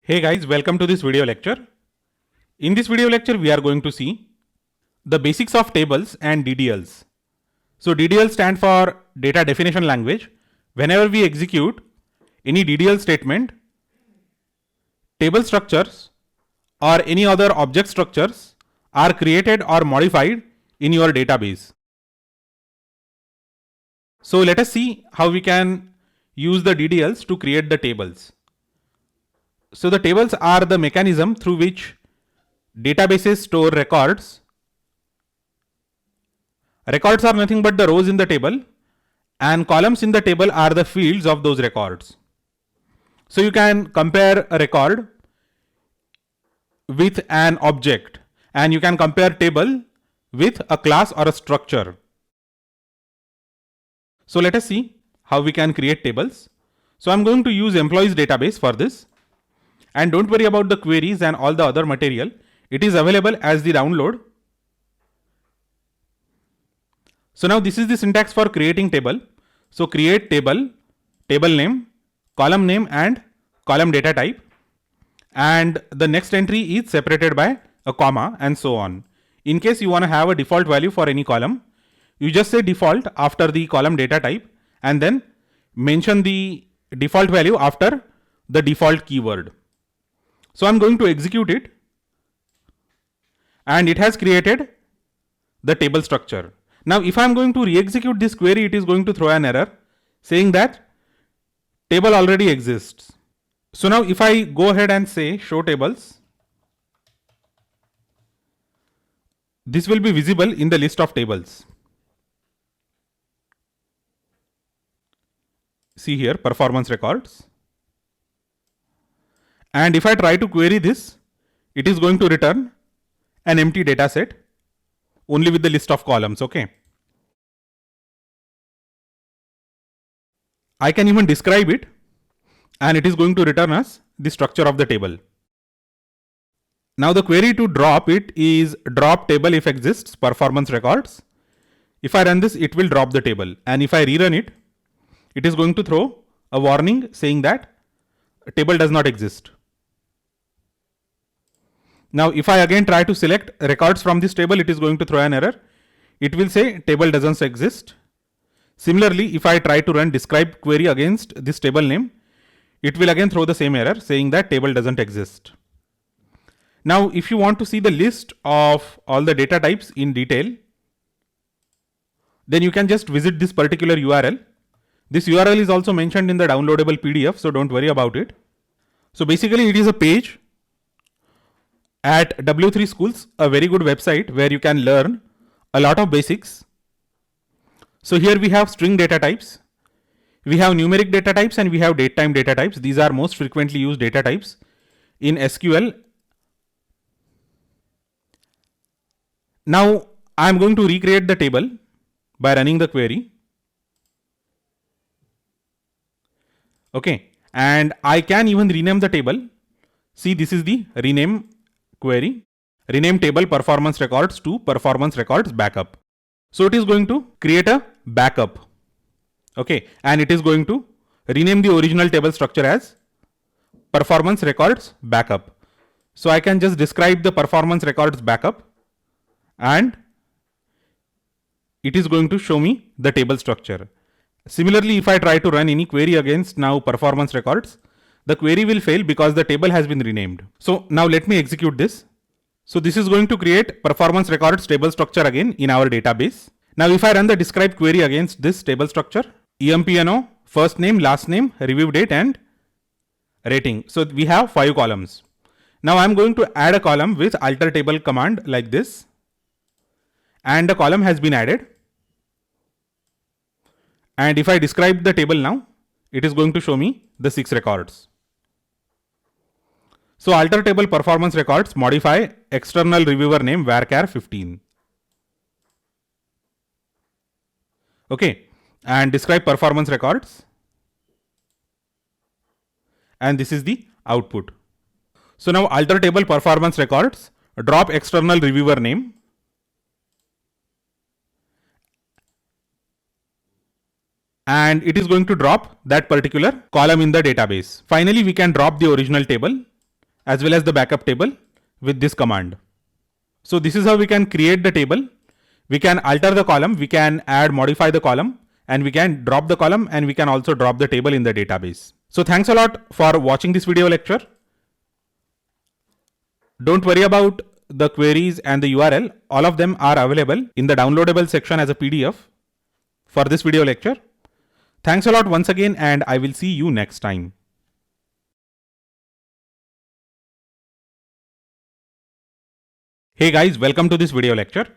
Hey guys, welcome to this video lecture. In this video lecture, we are going to see the basics of tables and DDLs. So DDL stand for data definition language. Whenever we execute any DDL statement, table structures or any other object structures are created or modified in your database. So let us see how we can use the DDLs to create the tables. So the tables are the mechanism through which databases store records. Records are nothing but the rows in the table, and columns in the table are the fields of those records. So you can compare a record with an object, and you can compare table with a class or a structure. So let us see how we can create tables. So I'm going to use employees database for this. And don't worry about the queries and all the other material. It is available as the download. So now this is the syntax for creating table. So create table, table name, column name and column data type. And the next entry is separated by a comma and so on. In case you want to have a default value for any column, you just say default after the column data type and then mention the default value after the default keyword. So I'm going to execute it, and it has created the table structure. Now if I'm going to re-execute this query, it is going to throw an error saying that table already exists. So now if I go ahead and say show tables, this will be visible in the list of tables. See here, performance records. And if I try to query this, it is going to return an empty data set only with the list of columns. Okay. I can even describe it, and it is going to return us the structure of the table. Now the query to drop it is drop table if exists performance records. If I run this, it will drop the table, and if I rerun it, it is going to throw a warning saying that a table does not exist. Now if I again try to select records from this table, it is going to throw an error. It will say table doesn't exist. Similarly, if I try to run describe query against this table name, it will again throw the same error saying that table doesn't exist. Now if you want to see the list of all the data types in detail, then you can just visit this particular URL. This URL is also mentioned in the downloadable PDF, so don't worry about it. So basically it is a page at W3 Schools, a very good website where you can learn a lot of basics. So here we have string data types, we have numeric data types, and we have datetime data types. These are most frequently used data types in SQL. Now I am going to recreate the table by running the query. Okay, and I can even rename the table. See, this is the rename query. Rename table performance records to performance records backup. So it is going to create a backup. Okay, and it is going to rename the original table structure as performance records backup. So I can just describe the performance records backup, and it is going to show me the table structure. Similarly, if I try to run any query against now performance records, the query will fail because the table has been renamed. So now let me execute this. So this is going to create performance records table structure again in our database. Now if I run the describe query against this table structure, EMPNO, first name, last name, review date and rating. So we have 5 columns. Now I'm going to add a column with alter table command like this, and the column has been added. And if I describe the table now, it is going to show me the 6 records. So alter table performance records, modify external reviewer name varchar 15. Okay, and describe performance records. And this is the output. So now alter table performance records, drop external reviewer name. And it is going to drop that particular column in the database. Finally, we can drop the original table as well as the backup table with this command. So this is how we can create the table. We can alter the column, we can modify the column, and we can drop the column, and we can also drop the table in the database. So thanks a lot for watching this video lecture. Don't worry about the queries and the URL. All of them are available in the downloadable section as a PDF for this video lecture. Thanks a lot once again, and I will see you next time. Hey guys, welcome to this video lecture.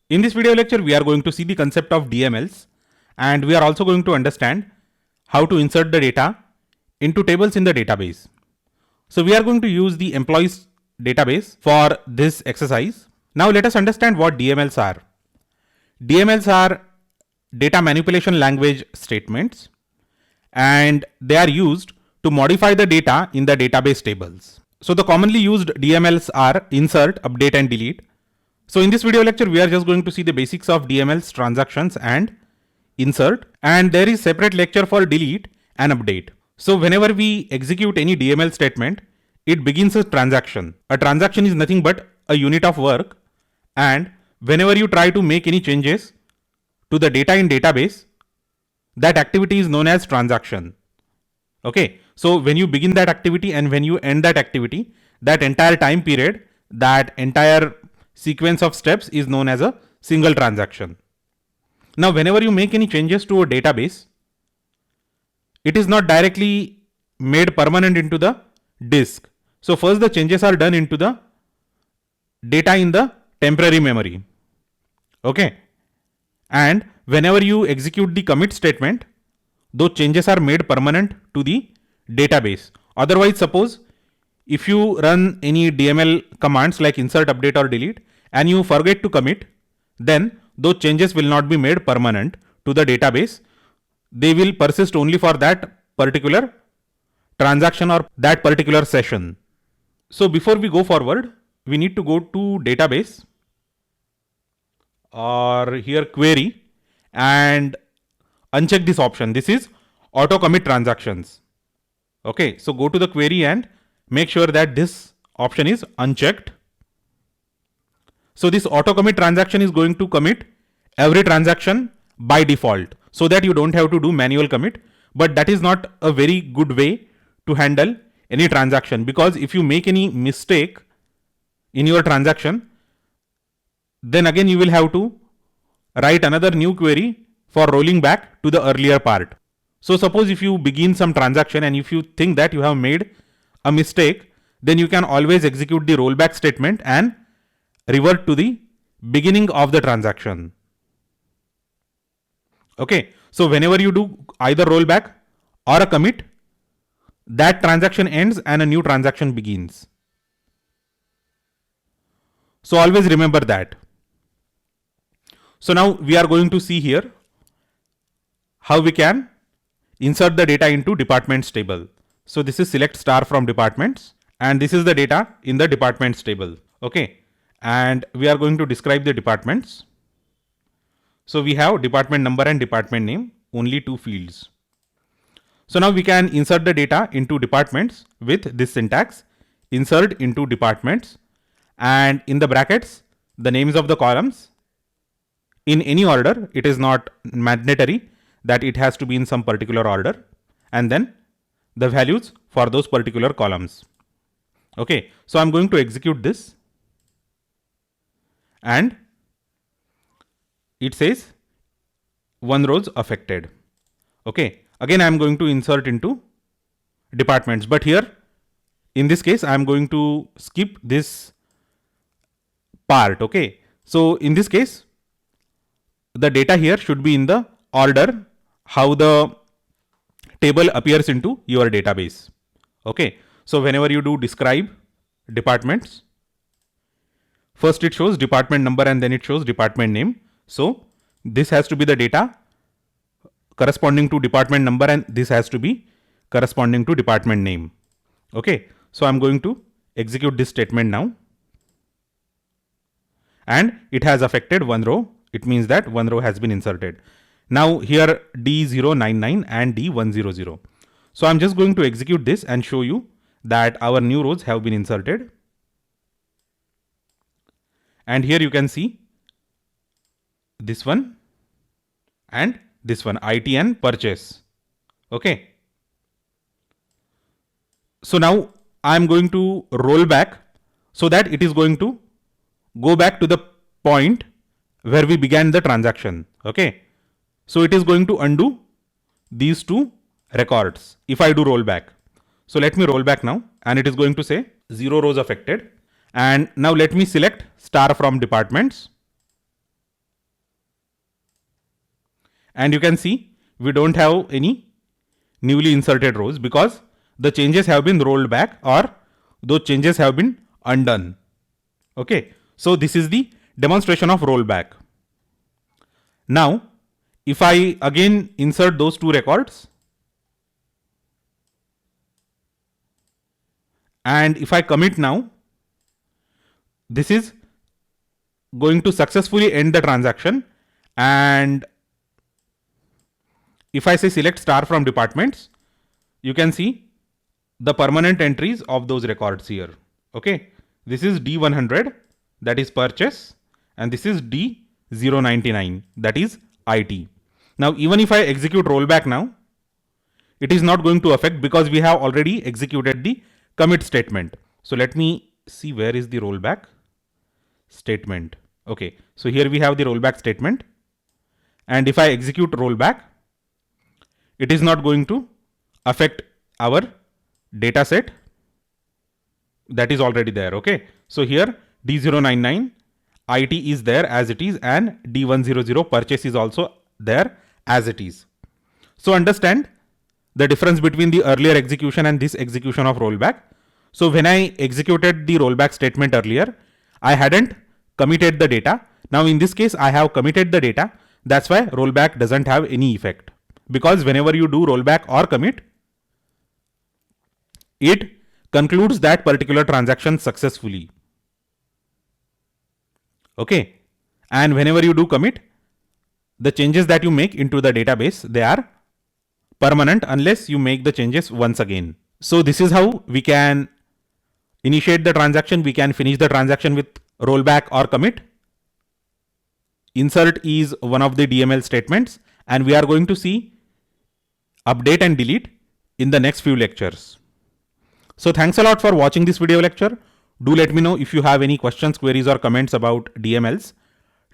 In this video lecture, we are going to see the concept of DMLs, and we are also going to understand how to insert the data into tables in the database. So we are going to use the employees database for this exercise. Now let us understand what DMLs are. DMLs are data manipulation language statements, and they are used to modify the data in the database tables. So the commonly used DMLs are insert, update, and delete. So in this video lecture, we are just going to see the basics of DMLs, transactions, and insert, and there is separate lecture for delete and update. So whenever we execute any DML statement, it begins a transaction. A transaction is nothing but a unit of work, and whenever you try to make any changes to the data in database, that activity is known as transaction. Okay, so when you begin that activity and when you end that activity, that entire time period, that entire sequence of steps is known as a single transaction. Now, whenever you make any changes to a database, it is not directly made permanent into the disk. So first the changes are done into the data in the temporary memory. Okay. And whenever you execute the commit statement, those changes are made permanent to the database. Otherwise, suppose if you run any DML commands like insert, update, or delete, and you forget to commit, then those changes will not be made permanent to the database. They will persist only for that particular transaction or that particular session. So before we go forward, we need to go to database or here query and uncheck this option. This is auto commit transactions. Okay, so go to the query and make sure that this option is unchecked. So this auto commit transaction is going to commit every transaction by default, so that you don't have to do manual commit. But that is not a very good way to handle any transaction, because if you make any mistake in your transaction, then again you will have to write another new query for rolling back to the earlier part. So suppose if you begin some transaction and if you think that you have made a mistake, then you can always execute the rollback statement and revert to the beginning of the transaction. Okay, so whenever you do either rollback or a commit, that transaction ends and a new transaction begins. So always remember that. So now we are going to see here how we can insert the data into departments table. So this is select star from departments, and this is the data in the departments table. Okay, and we are going to describe the departments. So we have department number and department name, only two fields. So now we can insert the data into departments with this syntax: insert into departments, and in the brackets the names of the columns in any order. It is not mandatory that it has to be in some particular order, and then the values for those particular columns. Okay, so I'm going to execute this, and it says 1 rows affected. Okay, again I'm going to insert into departments, but here in this case I'm going to skip this part. Okay, so in this case the data here should be in the order how the table appears into your database. Okay, so whenever you do describe departments, first it shows department number and then it shows department name. So this has to be the data corresponding to department number, and this has to be corresponding to department name. Okay, so I'm going to execute this statement now, and it has affected 1 row. It means that 1 row has been inserted. Now here D099 and D100. So I'm just going to execute this and show you that our new rows have been inserted. And here you can see this one and this one, IT and purchase. Okay. So now I'm going to roll back so that it is going to go back to the point where we began the transaction. Okay. So it is going to undo these two records if I do roll back. So let me roll back now, and it is going to say 0 rows affected. And now let me select star from departments. And you can see we don't have any newly inserted rows because the changes have been rolled back or those changes have been undone. Okay. So this is the demonstration of rollback. Now, if I again insert those two records, and if I commit now, this is going to successfully end the transaction. And if I say select star from departments, you can see the permanent entries of those records here. Okay. This is D100, that is purchase, and this is D099, that is IT. Now, even if I execute rollback now, it is not going to affect because we have already executed the commit statement. So let me see where is the rollback statement. Okay. So here we have the rollback statement. And if I execute rollback, it is not going to affect our data set that is already there. Okay. So here D099 IT is there as it is, and D100 purchase is also there as it is. So understand the difference between the earlier execution and this execution of rollback. So when I executed the rollback statement earlier, I hadn't committed the data. Now in this case, I have committed the data. That's why rollback doesn't have any effect, because whenever you do rollback or commit, it concludes that particular transaction successfully. Okay. And whenever you do commit, the changes that you make into the database, they are permanent unless you make the changes once again. So this is how we can initiate the transaction. We can finish the transaction with rollback or commit. Insert is one of the DML statements, and we are going to see update and delete in the next few lectures. So thanks a lot for watching this video lecture. Do let me know if you have any questions, queries, or comments about DMLs,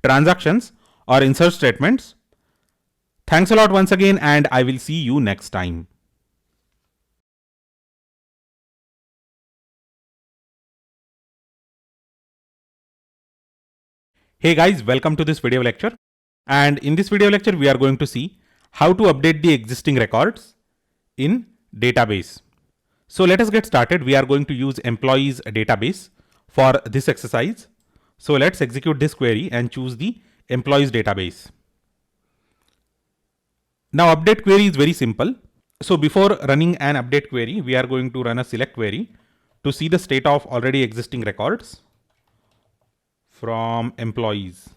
transactions, or insert statements. Thanks a lot once again, and I will see you next time. Hey guys, welcome to this video lecture. And in this video lecture, we are going to see how to update the existing records in database. So let us get started. We are going to use employees database for this exercise. So let's execute this query and choose the employees database. Now update query is very simple. So before running an update query, we are going to run a select query to see the state of already existing records from employees.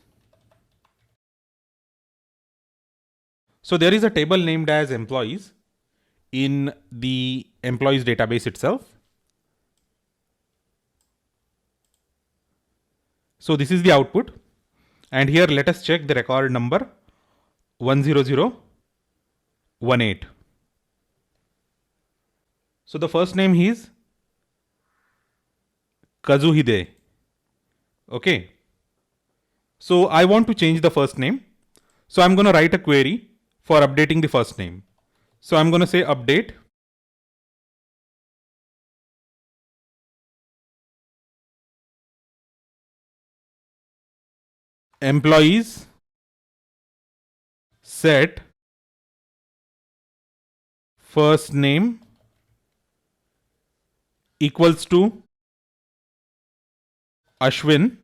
So there is a table named as employees in the employees database itself. So this is the output, and here let us check the record number 10018. So the first name is Kazuhide. Okay. So I want to change the first name. So I'm going to write a query for updating the first name. So I'm going to say update employees set first name equals to Ashwin,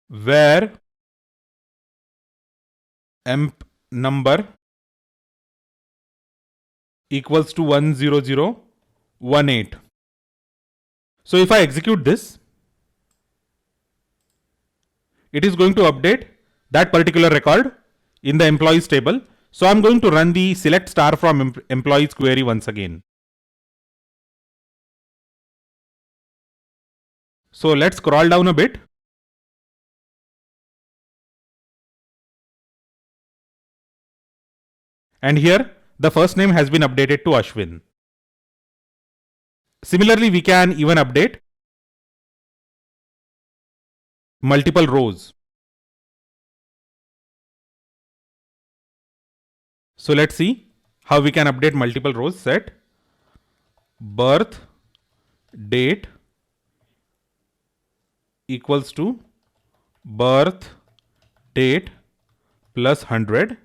where emp number equals to 10018. So if I execute this, it is going to update that particular record in the employees table. So I'm going to run the select star from employees query once again. So let's scroll down a bit. And here the first name has been updated to Ashwin. Similarly, we can even update multiple rows. So let's see how we can update multiple rows. Set birth date equals to birth date plus 100,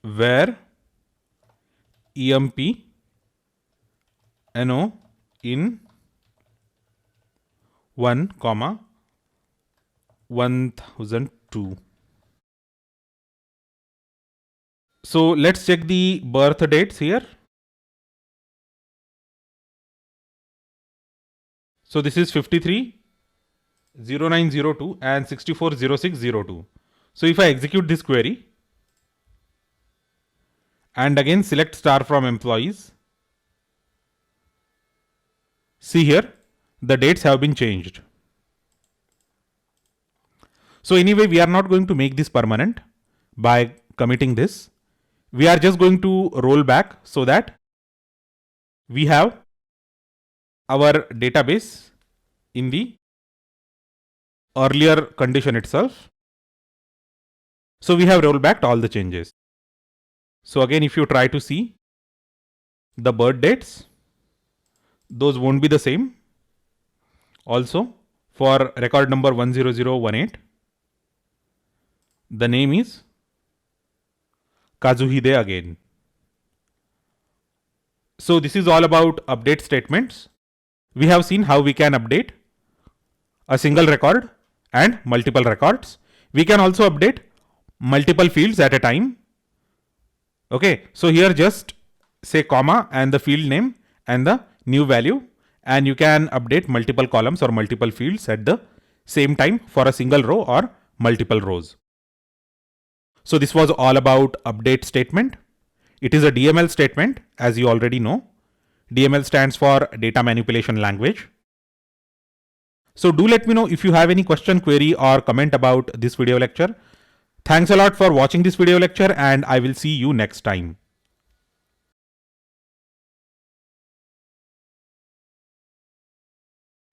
where EMP in 1, 1002. So let's check the birth dates here. So this is 530902 and 640602. So if I execute this query and again select star from employees, see here the dates have been changed. So anyway, we are not going to make this permanent by committing this. We are just going to roll back so that we have our database in the earlier condition itself. So we have rolled back all the changes. So again, if you try to see the birth dates, those won't be the same. Also, for record number 10018, the name is Kazuhide again. So this is all about update statements. We have seen how we can update a single record and multiple records. We can also update multiple fields at a time. Okay, so here just say comma and the field name and the new value, and you can update multiple columns or multiple fields at the same time for a single row or multiple rows. So this was all about update statement. It is a DML statement, as you already know. DML stands for data manipulation language. So do let me know if you have any question, query or comment about this video lecture. Thanks a lot for watching this video lecture, and I will see you next time.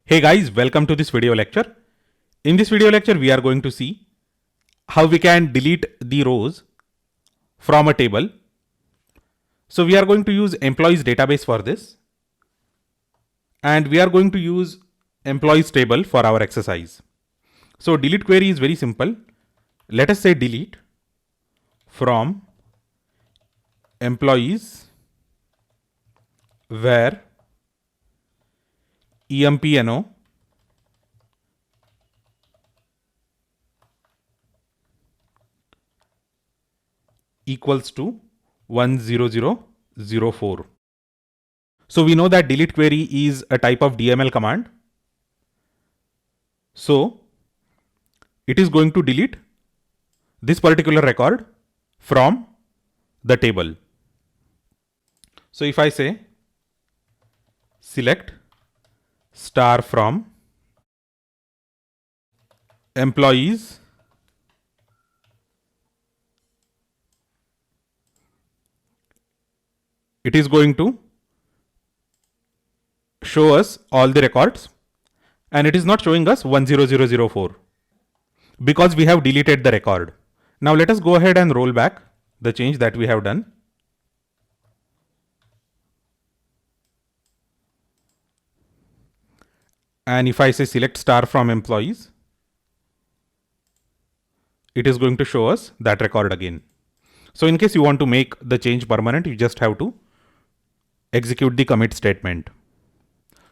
Hey guys, welcome to this video lecture. In this video lecture, we are going to see how we can delete the rows from a table. So we are going to use employees database for this, and we are going to use employees table for our exercise. So delete query is very simple. Let us say delete from employees where EMP equals to 10004. So we know that delete query is a type of DML command. So it is going to delete this particular record from the table. So if I say select star from employees it is going to show us all the records, and it is not showing us 10004 because we have deleted the record. Now let us go ahead and roll back the change that we have done. And if I say select star from employees, it is going to show us that record again. So in case you want to make the change permanent, you just have to execute the commit statement.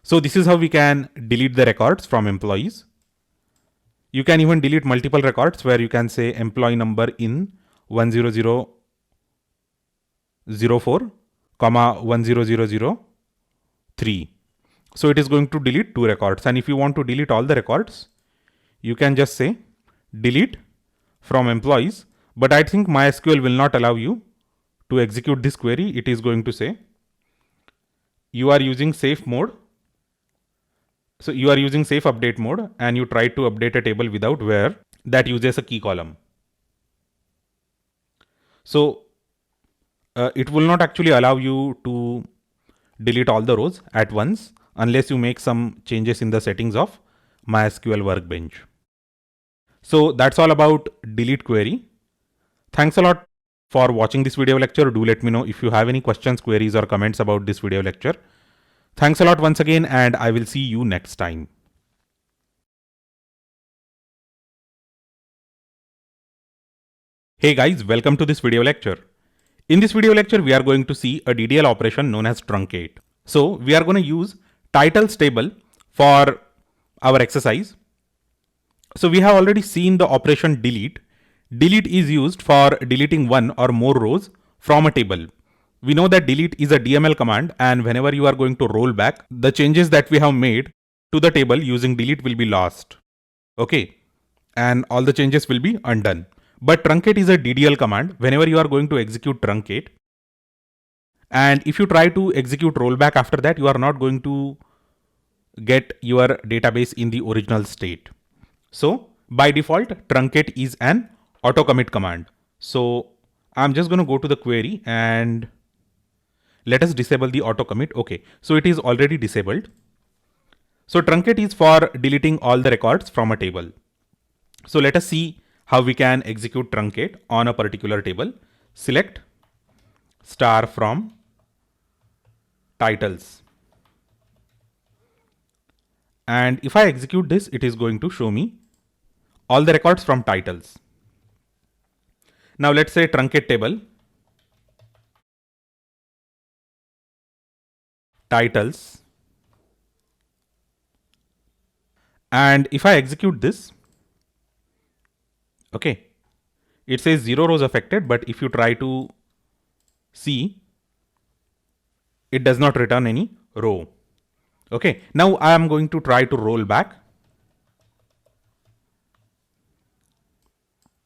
So this is how we can delete the records from employees. You can even delete multiple records where you can say employee number in 10004, 10003. So it is going to delete 2 records. And if you want to delete all the records, you can just say delete from employees. But I think MySQL will not allow you to execute this query. It is going to say you are using safe mode So you are using safe update mode and you try to update a table without where that uses a key column. So it will not actually allow you to delete all the rows at once unless you make some changes in the settings of MySQL Workbench. So that's all about delete query. Thanks a lot for watching this video lecture. Do let me know if you have any questions, queries, or comments about this video lecture. Thanks a lot once again, and I will see you next time. Hey guys, welcome to this video lecture. In this video lecture, we are going to see a DDL operation known as truncate. So we are going to use titles table for our exercise. So we have already seen the operation delete. Delete is used for deleting one or more rows from a table. We know that delete is a DML command, and whenever you are going to roll back, the changes that we have made to the table using delete will be lost. Okay, and all the changes will be undone. But truncate is a DDL command whenever you are going to execute truncate. And if you try to execute rollback after that, you are not going to get your database in the original state. So by default, truncate is an auto commit command. So I'm just going to go to the query and let us disable the auto commit. Okay, so it is already disabled. So truncate is for deleting all the records from a table. So let us see how we can execute truncate on a particular table. Select star from titles. And if I execute this, it is going to show me all the records from titles. Now let's say truncate table titles. And if I execute this, okay, it says 0 rows affected, but if you try to see, it does not return any row. Okay, now I am going to try to roll back.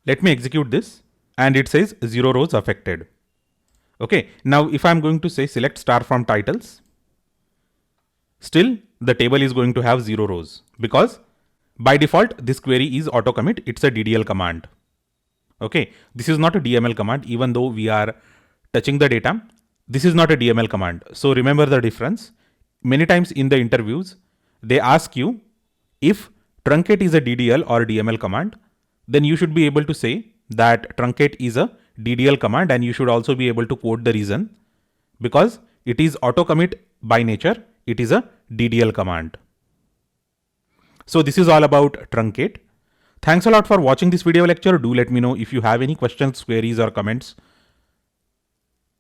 Let me execute this and it says 0 rows affected. Okay, now if I'm going to say select star from titles, still the table is going to have 0 rows because by default this query is auto commit. It's a DDL command. Okay, this is not a DML command. Even though we are touching the data, this is not a DML command. So remember the difference. Many times in the interviews, they ask you if truncate is a DDL or DML command, then you should be able to say that truncate is a DDL command, and you should also be able to quote the reason because it is auto commit by nature. It is a DDL command. So this is all about truncate. Thanks a lot for watching this video lecture. Do let me know if you have any questions, queries, or comments.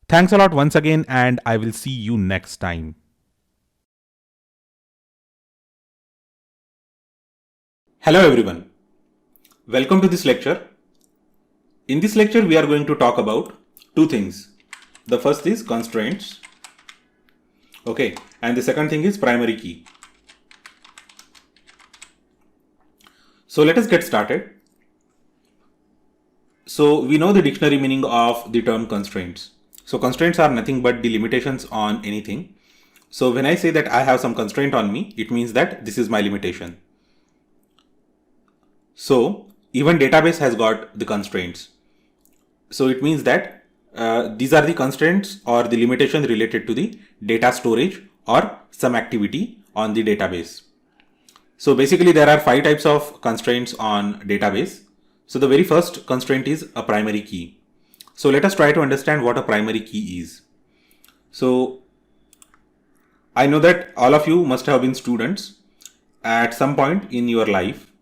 Thanks a lot once again, and I will see you next time. Hello everyone. Welcome to this lecture. In this lecture, we are going to talk about two things. The first is constraints. Okay, and the second thing is primary key. So let us get started. So we know the dictionary meaning of the term constraints. So constraints are nothing but the limitations on anything. So when I say that I have some constraint on me, it means that this is my limitation. So even database has got the constraints. So it means that these are the constraints or the limitation related to the data storage or some activity on the database. So basically there are 5 types of constraints on database. So the very first constraint is a primary key. So let us try to understand what a primary key is. So I know that all of you must have been students at some point in your life.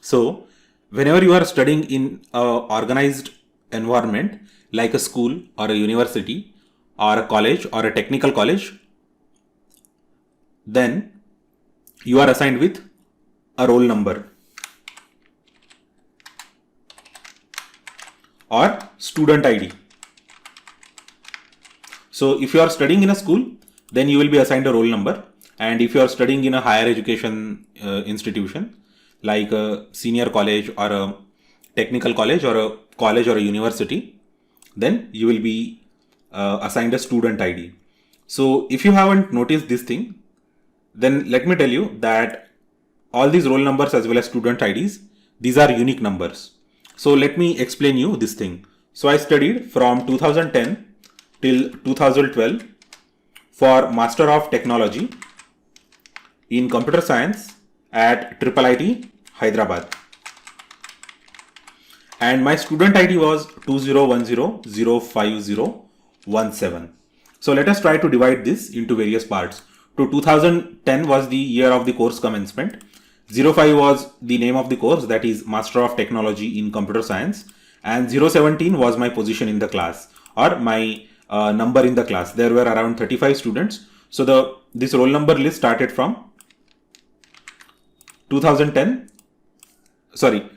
So whenever you are studying in an organized environment like a school or a university or a college or a technical college, then you are assigned with a roll number or student ID. So if you are studying in a school, then you will be assigned a roll number. And if you are studying in a higher education institution like a senior college or a technical college or a university, then you will be assigned a student ID. So if you haven't noticed this thing, then let me tell you that all these roll numbers as well as student IDs, these are unique numbers. So let me explain you this thing. So I studied from 2010 till 2012 for Master of Technology in Computer Science at IIIT Hyderabad. And my student ID was 2010050017. So let us try to divide this into various parts. So 2010 was the year of the course commencement. 05 was the name of the course, that is Master of Technology in Computer Science. And 017 was my position in the class, or my number in the class. There were around 35 students. So this roll number list started from 2010 05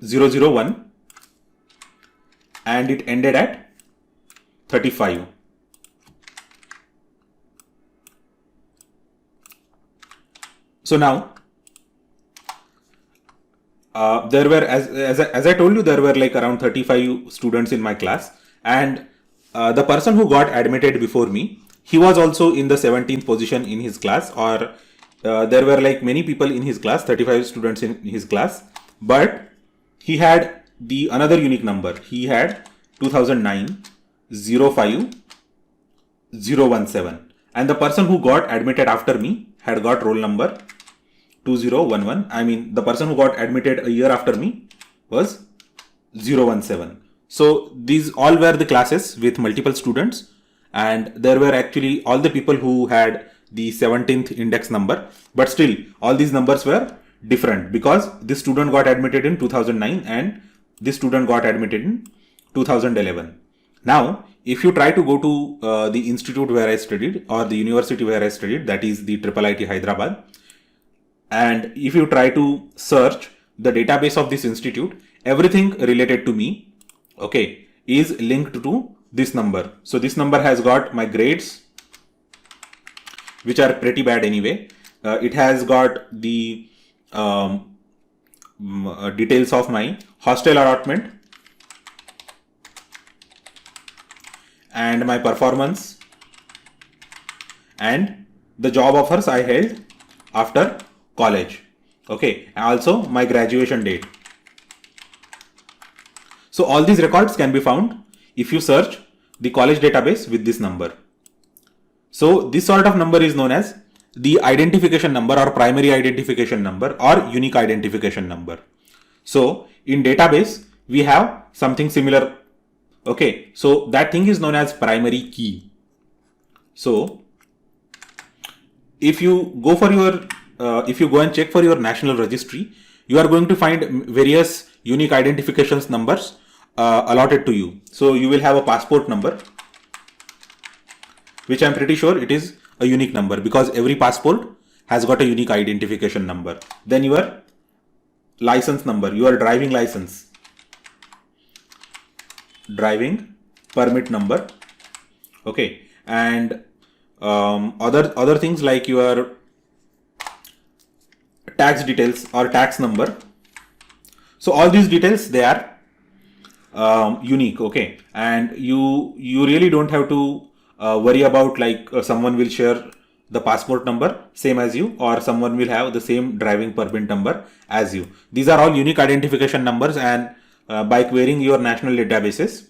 001 and it ended at 35. So now there were, as I told you, there were like around 35 students in my class, and the person who got admitted before me, he was also in the 17th position in his class, or there were like many people in his class, 35 students in his class, but he had the another unique number. He had 2009 05 017, and the person who got admitted after me had got roll number 2011. I mean, the person who got admitted a year after me was 017. So these all were the classes with multiple students, and there were actually all the people who had the 17th index number, but still all these numbers were different because this student got admitted in 2009 and this student got admitted in 2011. Now, if you try to go to the institute where I studied, or the university where I studied, that is the IIIT Hyderabad, and if you try to search the database of this institute, everything related to me, okay, is linked to this number. So this number has got my grades, which are pretty bad anyway. It has got the details of my hostel allotment and my performance and the job offers I held after college. Okay, also my graduation date. So all these records can be found if you search the college database with this number. So this sort of number is known as the identification number, or primary identification number, or unique identification number. So in database we have something similar. Okay, so that thing is known as primary key. So if you go for your if you go and check for your national registry, you are going to find various unique identifications numbers allotted to you. So you will have a passport number, which I'm pretty sure it is a unique number because every passport has got a unique identification number. Then your license number, your driving license, driving permit number, okay, and other things like your tax details or tax number. So all these details, they are unique, okay, and you really don't have to worry about like someone will share the passport number same as you, or someone will have the same driving permit number as you. These are all unique identification numbers, and by querying your national databases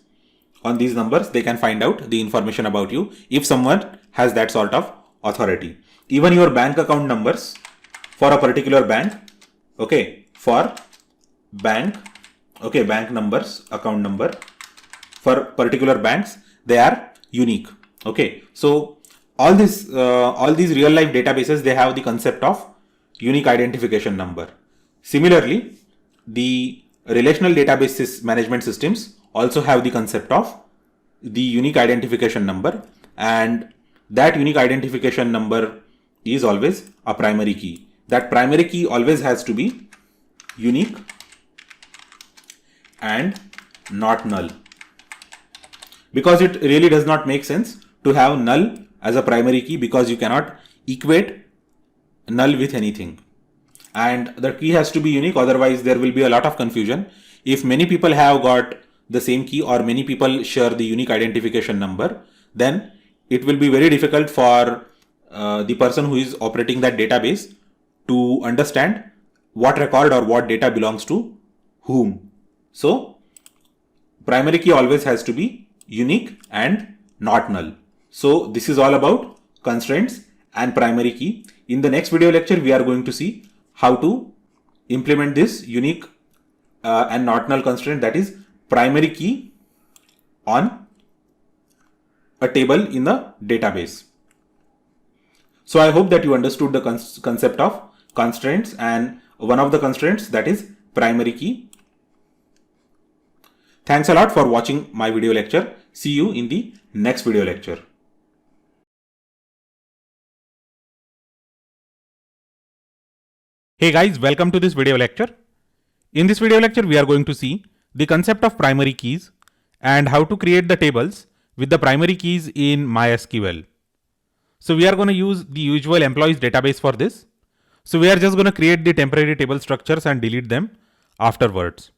on these numbers, they can find out the information about you if someone has that sort of authority. Even your bank account numbers for a particular bank, okay, for bank, okay, bank numbers, account number for particular banks, they are unique. Okay, so all these real life databases, they have the concept of unique identification number. Similarly, the relational databases management systems also have the concept of the unique identification number, and that unique identification number is always a primary key. That primary key always has to be unique and not null, because it really does not make sense to have null as a primary key, because you cannot equate null with anything, and the key has to be unique, otherwise there will be a lot of confusion. If many people have got the same key, or many people share the unique identification number, then it will be very difficult for the person who is operating that database to understand what record or what data belongs to whom. So primary key always has to be unique and not null. So this is all about constraints and primary key. In the next video lecture, we are going to see how to implement this unique and not null constraint, that is primary key, on a table in the database. So I hope that you understood the concept of constraints, and one of the constraints, that is primary key. Thanks a lot for watching my video lecture. See you in the next video lecture. Hey guys, welcome to this video lecture. In this video lecture, we are going to see the concept of primary keys and how to create the tables with the primary keys in MySQL. So we are going to use the usual employees database for this. So we are just going to create the temporary table structures and delete them afterwards.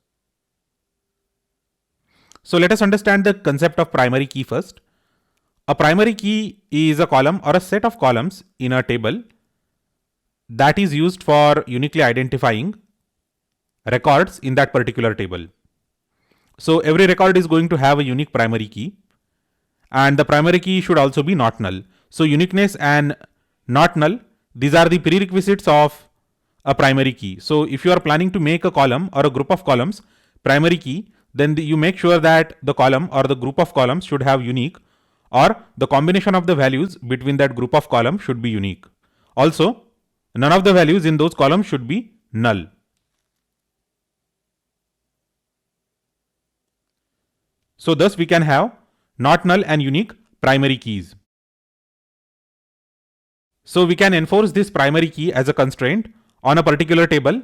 So let us understand the concept of primary key first. A primary key is a column or a set of columns in a table that is used for uniquely identifying records in that particular table. So every record is going to have a unique primary key, and the primary key should also be not null. So uniqueness and not null, these are the prerequisites of a primary key. So if you are planning to make a column or a group of columns primary key, then you make sure that the column or the group of columns should have unique, or the combination of the values between that group of columns should be unique. Also, none of the values in those columns should be null. So thus we can have not null and unique primary keys. So we can enforce this primary key as a constraint on a particular table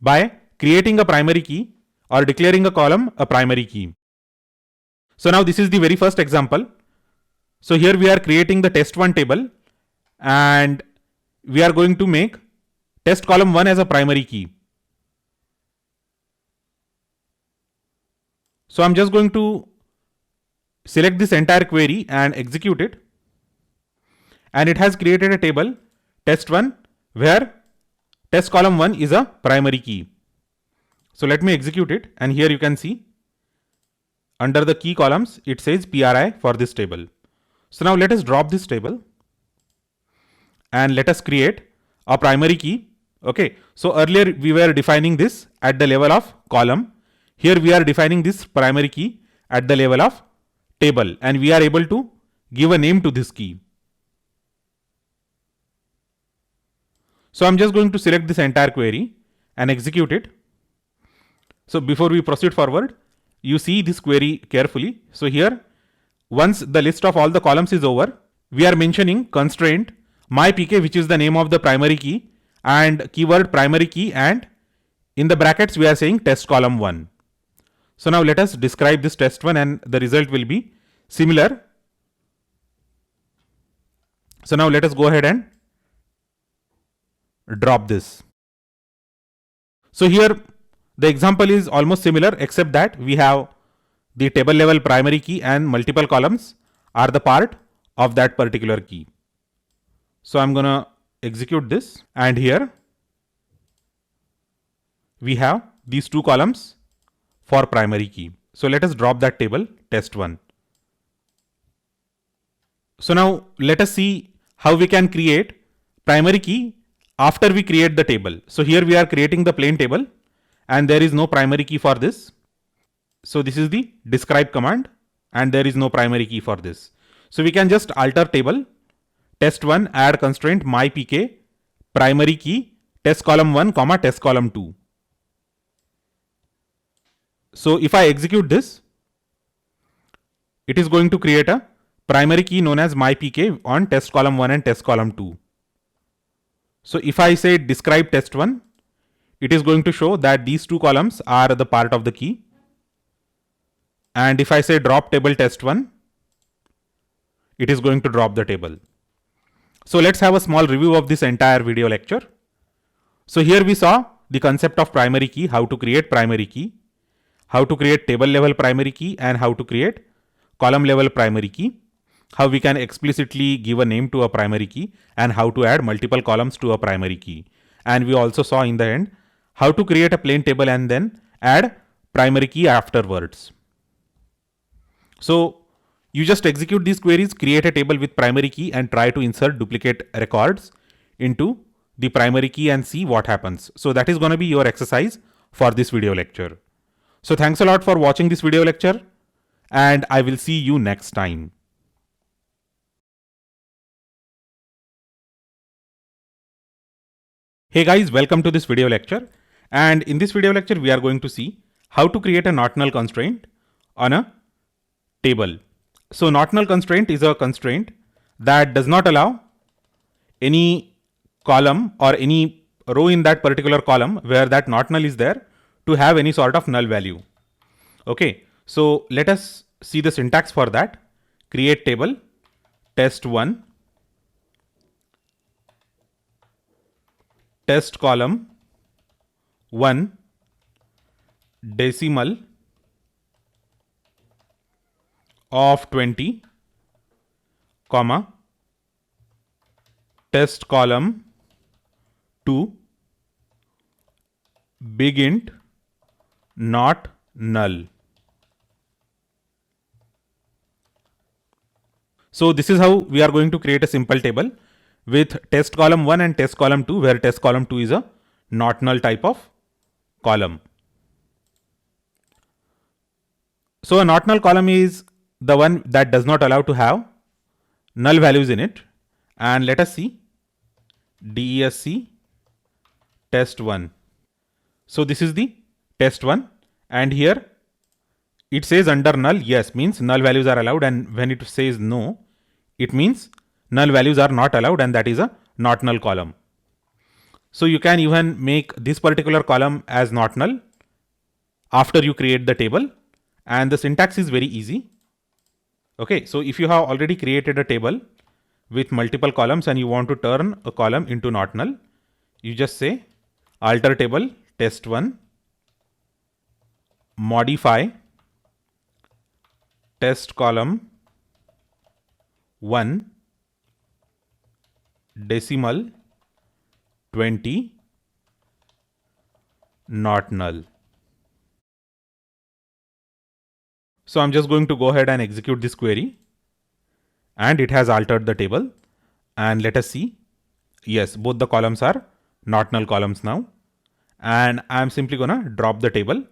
by creating a primary key or declaring a column a primary key. So now this is the very first example. So here we are creating the test1 table, and we are going to make test column 1 as a primary key. So I'm just going to select this entire query and execute it. And it has created a table test1 where test column 1 is a primary key. So let me execute it, and here you can see under the key columns it says PRI for this table. So now let us drop this table and let us create a primary key. Okay, so earlier we were defining this at the level of column. Here we are defining this primary key at the level of table, and we are able to give a name to this key. So I'm just going to select this entire query and execute it. So before we proceed forward, you see this query carefully. So here, once the list of all the columns is over, we are mentioning constraint myPK, which is the name of the primary key, and keyword primary key, and in the brackets we are saying test column 1. So now let us describe this test1, and the result will be similar. So now let us go ahead and drop this. So here the example is almost similar, except that we have the table level primary key and multiple columns are the part of that particular key. So I'm gonna execute this, and here we have these two columns for primary key. So let us drop that table test1. So now let us see how we can create primary key after we create the table. So here we are creating the plain table, and there is no primary key for this. So this is the describe command, and there is no primary key for this. So we can just alter table test1 add constraint myPK primary key test column 1 comma test column 2. So if I execute this, it is going to create a primary key known as myPK on test column 1 and test column 2. So if I say describe test1, it is going to show that these two columns are the part of the key. And if I say drop table test1, it is going to drop the table. So let's have a small review of this entire video lecture. So here we saw the concept of primary key, how to create primary key, how to create table level primary key, and how to create column level primary key. how we can explicitly give a name to a primary key and how to add multiple columns to a primary key. And we also saw in the end how to create a plain table and then add primary key afterwards. So you just execute these queries, create a table with primary key and try to insert duplicate records into the primary key and see what happens. So that is going to be your exercise for this video lecture. So thanks a lot for watching this video lecture and I will see you next time. Hey guys, welcome to this video lecture. And in this video lecture, we are going to see how to create a not null constraint on a table. So not null constraint is a constraint that does not allow any column or any row in that particular column where that not null is there to have any sort of null value. Okay, so let us see the syntax for that. Create table test1 test column 1 decimal of 20 comma test column 2 big int not null. So this is how we are going to create a simple table with test column 1 and test column 2, where test column 2 is a not null type of column. So a not null column is the one that does not allow to have null values in it. And let us see DESC test1. So this is the test1 and here it says under null, yes, means null values are allowed, and when it says no, it means null values are not allowed, and that is a not null column. So you can even make this particular column as not null after you create the table, and the syntax is very easy. Okay, so if you have already created a table with multiple columns and you want to turn a column into not null, you just say alter table test1 modify test column 1 decimal 20 not null. So I'm just going to go ahead and execute this query and it has altered the table, and let us see. Yes, both the columns are not null columns now, and I'm simply gonna drop the table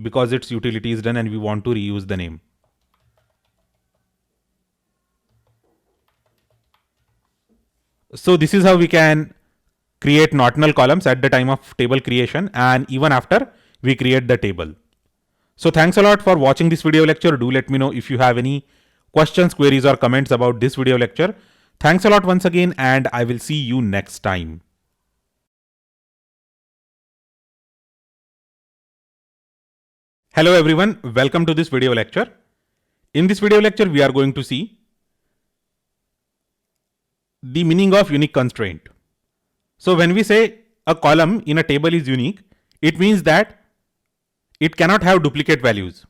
because its utility is done and we want to reuse the name. So this is how we can create not null columns at the time of table creation and even after we create the table. So thanks a lot for watching this video lecture. Do let me know if you have any questions, queries or comments about this video lecture. Thanks a lot once again and I will see you next time. Hello everyone, welcome to this video lecture. In this video lecture, we are going to see the meaning of unique constraint. So when we say a column in a table is unique, it means that it cannot have duplicate values.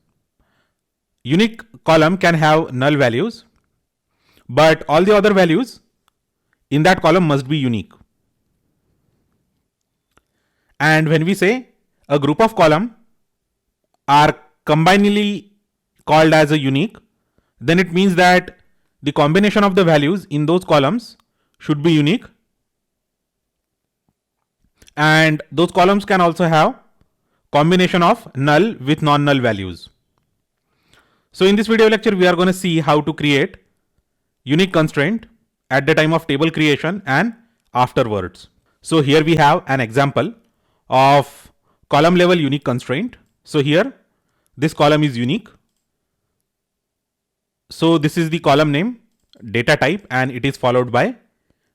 Unique column can have null values, but all the other values in that column must be unique. And when we say a group of columns are combinedly called as a unique, then it means that the combination of the values in those columns should be unique, and those columns can also have combination of null with non-null values. So in this video lecture, we are going to see how to create unique constraint at the time of table creation and afterwards. So here we have an example of column level unique constraint. So here this column is unique. So this is the column name, data type, and it is followed by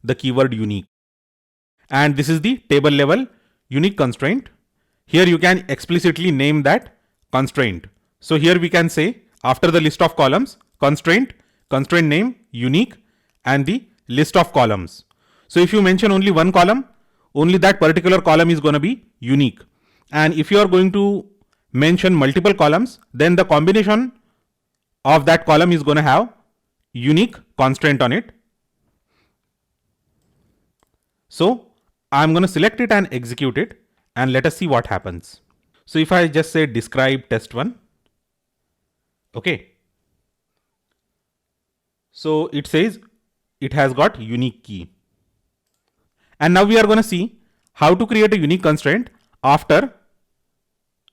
the keyword unique. And this is the table level unique constraint. Here you can explicitly name that constraint. So here we can say after the list of columns, constraint name, unique, and the list of columns. So if you mention only one column, only that particular column is going to be unique. And if you are going to mention multiple columns, then the combination of that column is going to have unique constraint on it. So I'm going to select it and execute it, and let us see what happens. So if I just say describe test1, okay. So it says it has got unique key. And now we are going to see how to create a unique constraint after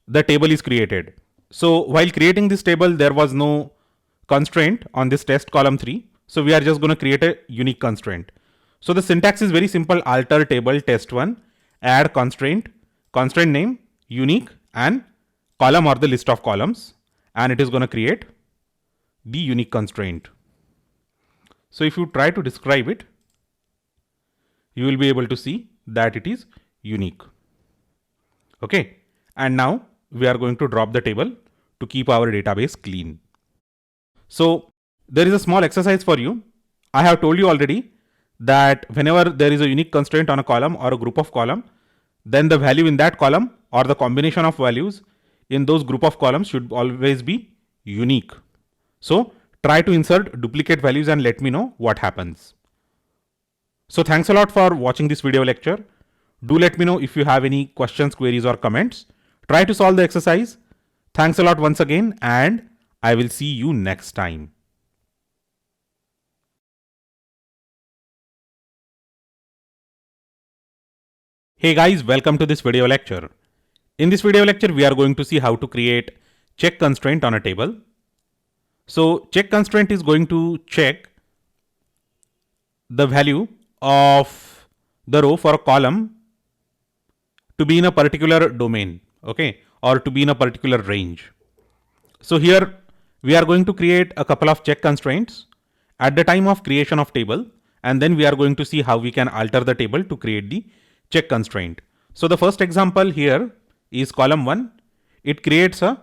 the table is created. So while creating this table, there was no constraint on this test column 3. So we are just going to create a unique constraint. So the syntax is very simple: alter table test1, add constraint, constraint name, unique, and column or the list of columns, and it is going to create the unique constraint. So if you try to describe it, you will be able to see that it is unique. Okay, and now we are going to drop the table to keep our database clean. So there is a small exercise for you. I have told you already that whenever there is a unique constraint on a column or a group of column, then the value in that column or the combination of values in those group of columns should always be unique. So try to insert duplicate values and let me know what happens. So thanks a lot for watching this video lecture. Do let me know if you have any questions, queries, or comments. Try to solve the exercise. Thanks a lot once again, and I will see you next time. Hey guys, welcome to this video lecture. In this video lecture, we are going to see how to create check constraint on a table. So check constraint is going to check the value of the row for a column to be in a particular domain, okay, or to be in a particular range. So here we are going to create a couple of check constraints at the time of creation of table, and then we are going to see how we can alter the table to create the check constraint. So the first example here is column 1. It creates a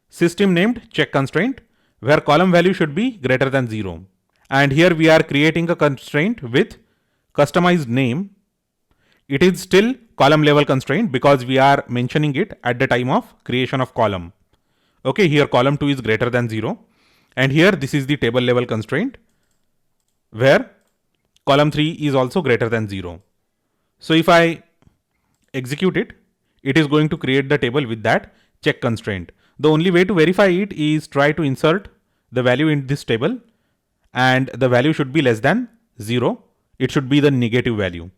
system named check constraint where column value should be greater than 0. And here we are creating a constraint with customized name. It is still column level constraint because we are mentioning it at the time of creation of column. Okay, here column 2 is greater than 0. And here this is the table level constraint where column 3 is also greater than 0. So if I execute it, it is going to create the table with that check constraint. The only way to verify it is try to insert the value in this table, and the value should be less than 0. It should be the negative value.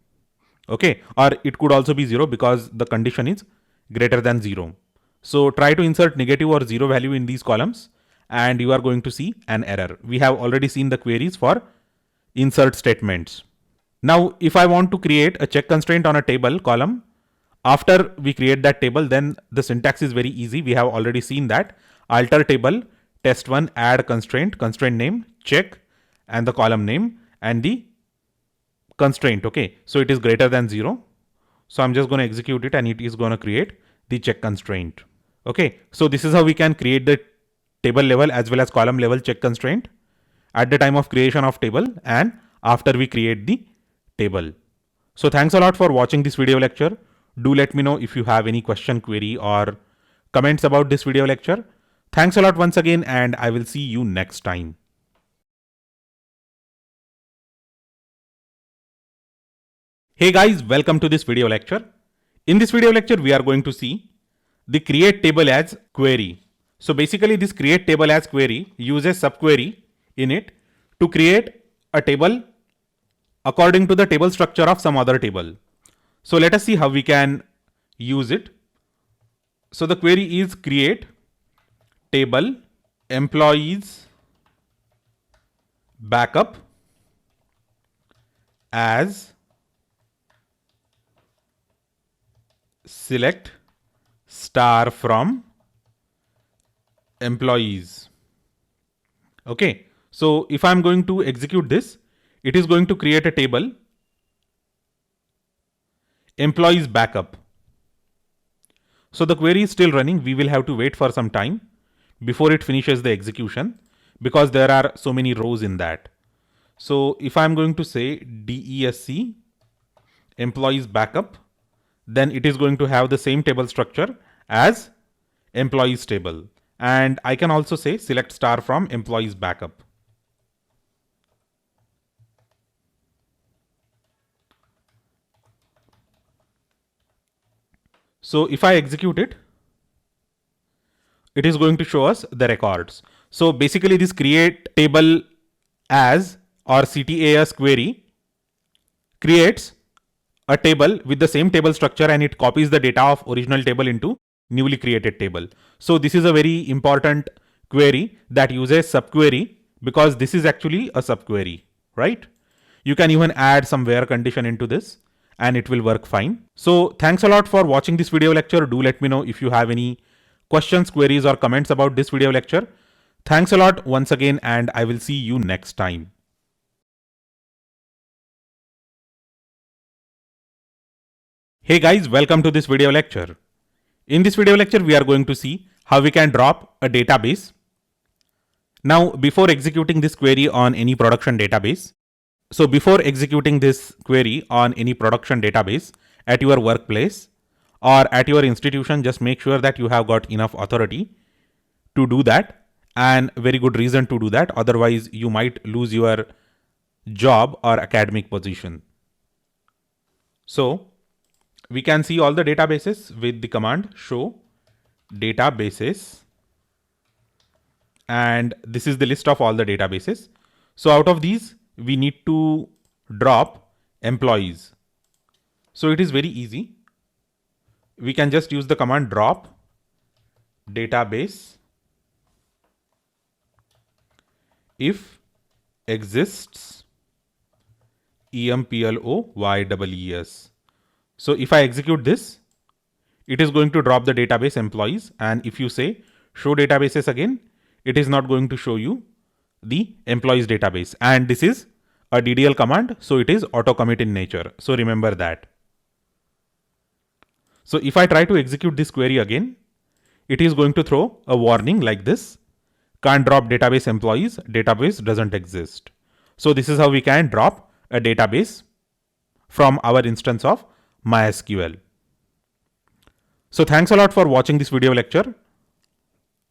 Okay, or it could also be 0 because the condition is greater than 0. So try to insert negative or 0 value in these columns and you are going to see an error. We have already seen the queries for insert statements. Now, if I want to create a check constraint on a table column, after we create that table, then the syntax is very easy. We have already seen that. Alter table, test1, add constraint, constraint name, check, and the column name and the constraint. Okay, so it is greater than 0. So I'm just going to execute it and it is going to create the check constraint. Okay, so this is how we can create the table level as well as column level check constraint at the time of creation of table and after we create the table. So thanks a lot for watching this video lecture. Do let me know if you have any question, query, or comments about this video lecture. Thanks a lot once again, and I will see you next time. Hey guys, welcome to this video lecture. In this video lecture, we are going to see the create table as query. So basically this create table as query uses subquery in it to create a table according to the table structure of some other table. So let us see how we can use it. So the query is create table employees backup as select star from employees. Okay, so if I'm going to execute this, it is going to create a table employees backup. So the query is still running. We will have to wait for some time before it finishes the execution because there are so many rows in that. So if I'm going to say DESC employees backup, then it is going to have the same table structure as employees table. And I can also say select star from employees backup. So if I execute it, it is going to show us the records. So basically this create table as or CTAS query creates a table with the same table structure and it copies the data of original table into newly created table. So this is a very important query that uses subquery because this is actually a subquery, right? You can even add some where condition into this and it will work fine. So thanks a lot for watching this video lecture. Do let me know if you have any questions, queries or comments about this video lecture. Thanks a lot once again and I will see you next time. Hey guys, welcome to this video lecture. In this video lecture, we are going to see how we can drop a database. Now, before executing this query on any production database, at your workplace or at your institution, just make sure that you have got enough authority to do that and very good reason to do that. Otherwise, you might lose your job or academic position. So, we can see all the databases with the command show databases, and this is the list of all the databases. So out of these we need to drop employees. So it is very easy. We can just use the command drop database if exists employees. So if I execute this, it is going to drop the database employees. And if you say show databases again, it is not going to show you the employees database. And this is a DDL command, so it is auto commit in nature. So remember that. So if I try to execute this query again, it is going to throw a warning like this: can't drop database employees, database doesn't exist. So this is how we can drop a database from our instance of MySQL. So thanks a lot for watching this video lecture.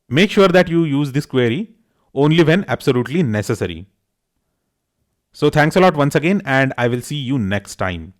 Make sure that you use this query only when absolutely necessary. So thanks a lot once again and I will see you next time.